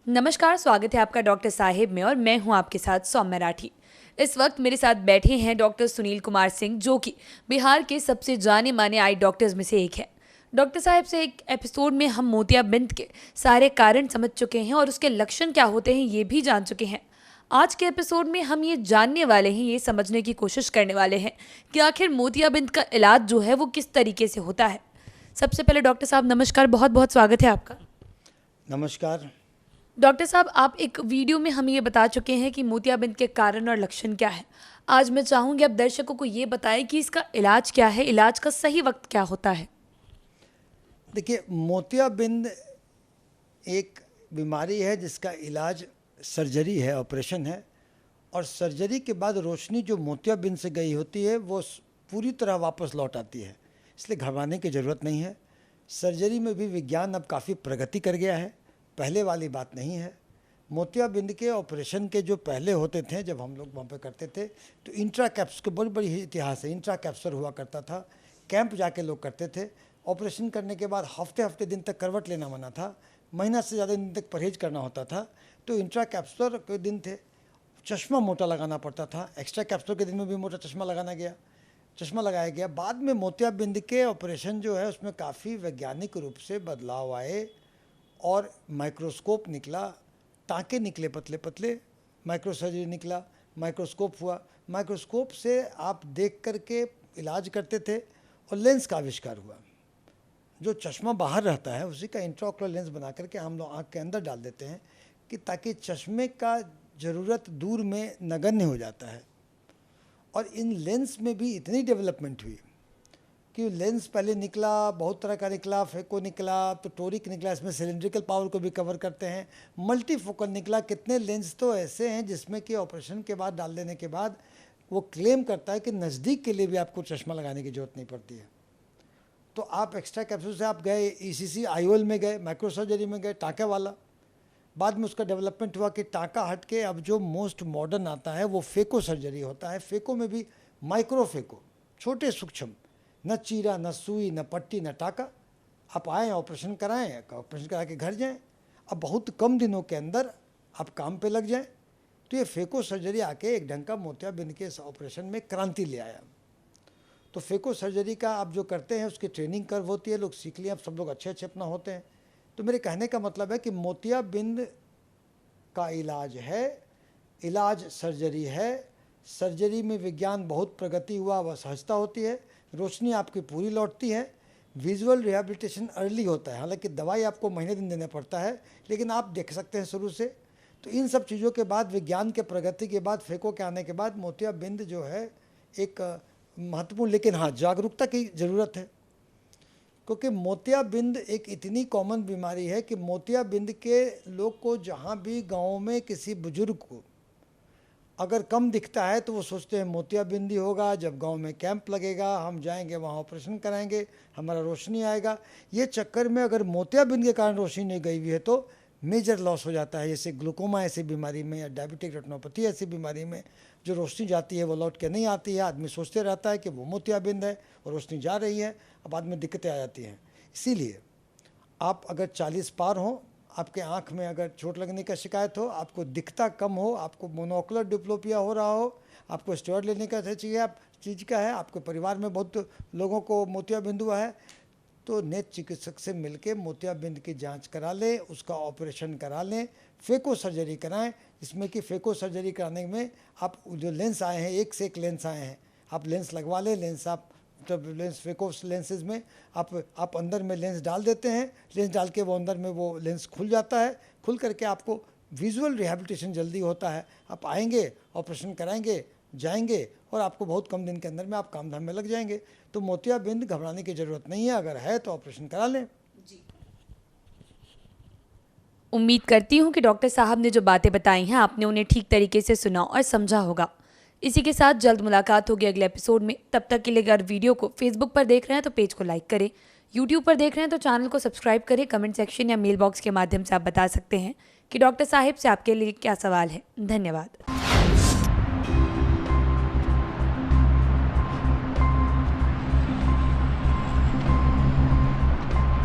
नमस्कार, स्वागत है आपका डॉक्टर साहिब में और मैं हूं आपके साथ सौम्य राठी। इस वक्त मेरे साथ बैठे हैं डॉक्टर सुनील कुमार सिंह, जो कि बिहार के सबसे जाने माने आई डॉक्टर्स में से एक है। डॉक्टर साहब से एक एपिसोड में हम मोतियाबिंद के सारे कारण समझ चुके हैं और उसके लक्षण क्या होते हैं ये भी जान चुके हैं। आज के एपिसोड में हम ये जानने वाले हैं, ये समझने की कोशिश करने वाले हैं कि आखिर मोतियाबिंद का इलाज जो है वो किस तरीके से होता है। सबसे पहले डॉक्टर साहब नमस्कार, बहुत बहुत स्वागत है आपका। नमस्कार। डॉक्टर साहब, आप एक वीडियो में हमें ये बता चुके हैं कि मोतियाबिंद के कारण और लक्षण क्या है। आज मैं चाहूँगी आप दर्शकों को ये बताएं कि इसका इलाज क्या है, इलाज का सही वक्त क्या होता है। देखिए, मोतियाबिंद एक बीमारी है जिसका इलाज सर्जरी है, ऑपरेशन है। और सर्जरी के बाद रोशनी जो मोतियाबिंद से गई होती है वो पूरी तरह वापस लौट आती है, इसलिए घबराने की ज़रूरत नहीं है। सर्जरी में भी विज्ञान अब काफ़ी प्रगति कर गया है, पहले वाली बात नहीं है। मोतियाबिंद के ऑपरेशन के जो पहले होते थे, जब हम लोग वहाँ पे करते थे, तो इंट्रा कैप्स के बड़ी बड़ी इतिहास है। इंट्रा कैप्सर हुआ करता था, कैंप जाके लोग करते थे। ऑपरेशन करने के बाद हफ्ते हफ्ते दिन तक करवट लेना मना था, महीना से ज़्यादा दिन तक परहेज करना होता था। तो इंट्रा कैप्सुलर के दिन थे, चश्मा मोटा लगाना पड़ता था। एक्स्ट्रा कैप्सुलर के दिन में भी मोटा चश्मा लगाया गया। बाद में मोतियाबिंद के ऑपरेशन जो है उसमें काफ़ी वैज्ञानिक रूप से बदलाव आए और माइक्रोस्कोप निकला, टाँके निकले पतले पतले, माइक्रो सर्जरी निकला, माइक्रोस्कोप हुआ। माइक्रोस्कोप से आप देख करके इलाज करते थे और लेंस का आविष्कार हुआ। जो चश्मा बाहर रहता है उसी का इंट्राओकुलर लेंस बना करके हम लोग आँख के अंदर डाल देते हैं कि ताकि चश्मे का ज़रूरत दूर में नगण्य हो जाता है। और इन लेंस में भी इतनी डेवलपमेंट हुई कि लेंस पहले निकला, बहुत तरह का निकला, फेको निकला, तो टोरिक निकला, इसमें सिलिंड्रिकल पावर को भी कवर करते हैं। मल्टीफोकल निकला। कितने लेंस तो ऐसे हैं जिसमें कि ऑपरेशन के बाद डाल देने के बाद वो क्लेम करता है कि नज़दीक के लिए भी आपको चश्मा लगाने की ज़रूरत नहीं पड़ती है। तो आप एक्स्ट्रा कैप्सूल से आप गए ईसीसी आईओएल में गए, माइक्रो सर्जरी में गए, टाँका वाला। बाद में उसका डेवलपमेंट हुआ कि टाँका हट के अब जो मोस्ट मॉडर्न आता है वो फेको सर्जरी होता है। फेको में भी माइक्रो फेको, छोटे सूक्ष्म, न चीरा, न सुई, न पट्टी, न टाँका। आप आएँ, ऑपरेशन कराएँ, ऑपरेशन करा के घर जाएँ। अब बहुत कम दिनों के अंदर आप काम पे लग जाएँ। तो ये फेको सर्जरी आके एक ढंग का मोतियाबिंद के इस ऑपरेशन में क्रांति ले आया। तो फेको सर्जरी का आप जो करते हैं उसकी ट्रेनिंग कर्व होती है, लोग सीख लिए, अब सब लोग अच्छे अच्छे अपना होते हैं। तो मेरे कहने का मतलब है कि मोतियाबिंद का इलाज है, इलाज सर्जरी है। सर्जरी में विज्ञान बहुत प्रगति हुआ, वह सहजता होती है, रोशनी आपकी पूरी लौटती है, विजुअल रिहैबिलिटेशन अर्ली होता है। हालांकि दवाई आपको महीने दिन देना पड़ता है, लेकिन आप देख सकते हैं शुरू से। तो इन सब चीज़ों के बाद, विज्ञान के प्रगति के बाद, फेको के आने के बाद मोतियाबिंद जो है एक महत्वपूर्ण, लेकिन हाँ, जागरूकता की ज़रूरत है। क्योंकि मोतियाबिंद एक इतनी कॉमन बीमारी है कि मोतियाबिंद के लोग को जहाँ भी गाँव में किसी बुजुर्ग को अगर कम दिखता है तो वो सोचते हैं मोतियाबिंद ही होगा। जब गांव में कैंप लगेगा हम जाएंगे, वहाँ ऑपरेशन कराएंगे, हमारा रोशनी आएगा। ये चक्कर में अगर मोतियाबिंद के कारण रोशनी नहीं गई हुई है तो मेजर लॉस हो जाता है। जैसे ग्लूकोमा ऐसी बीमारी में या डायबिटिक रेटिनोपैथी ऐसी बीमारी में जो रोशनी जाती है वो लौट के नहीं आती है। आदमी सोचते रहता है कि वो मोतियाबिंद है और रोशनी जा रही है, अब बाद में दिक्कतें आ जाती हैं। इसीलिए आप अगर 40 पार हों, आपके आँख में अगर चोट लगने का शिकायत हो, आपको दिखता कम हो, आपको मोनोकुलर डिप्लोपिया हो रहा हो, आपको स्टेरॉइड लेने का चाहिए आप चीज़ का है, आपके परिवार में बहुत लोगों को मोतियाबिंद हुआ है, तो नेत्र चिकित्सक से मिलके मोतियाबिंद की जांच करा लें, उसका ऑपरेशन करा लें, फेको सर्जरी कराएं। जिसमें कि फेको सर्जरी कराने में आप जो लेंस आए हैं, एक से एक लेंस आए हैं, आप लेंस लगवा लें। लेंस आप जब लेंस फेको लेंसेज में आप अंदर में लेंस डाल देते हैं, लेंस डाल के वो अंदर में वो लेंस खुल जाता है, खुल करके आपको विजुअल रिहैबिलिटेशन जल्दी होता है। आप आएंगे, ऑपरेशन कराएंगे, जाएंगे और आपको बहुत कम दिन के अंदर में आप काम धाम में लग जाएंगे। तो मोतियाबिंद घबराने की ज़रूरत नहीं है, अगर है तो ऑपरेशन करा लें। उम्मीद करती हूँ कि डॉक्टर साहब ने जो बातें बताई हैं आपने उन्हें ठीक तरीके से सुना और समझा होगा। इसी के साथ जल्द मुलाकात होगी अगले एपिसोड में। तब तक के लिए अगर वीडियो को फेसबुक पर देख रहे हैं तो पेज को लाइक करें, यूट्यूब पर देख रहे हैं तो चैनल को सब्सक्राइब करें। कमेंट सेक्शन या मेल बॉक्स के माध्यम से आप बता सकते हैं कि डॉक्टर साहिब से आपके लिए क्या सवाल है। धन्यवाद।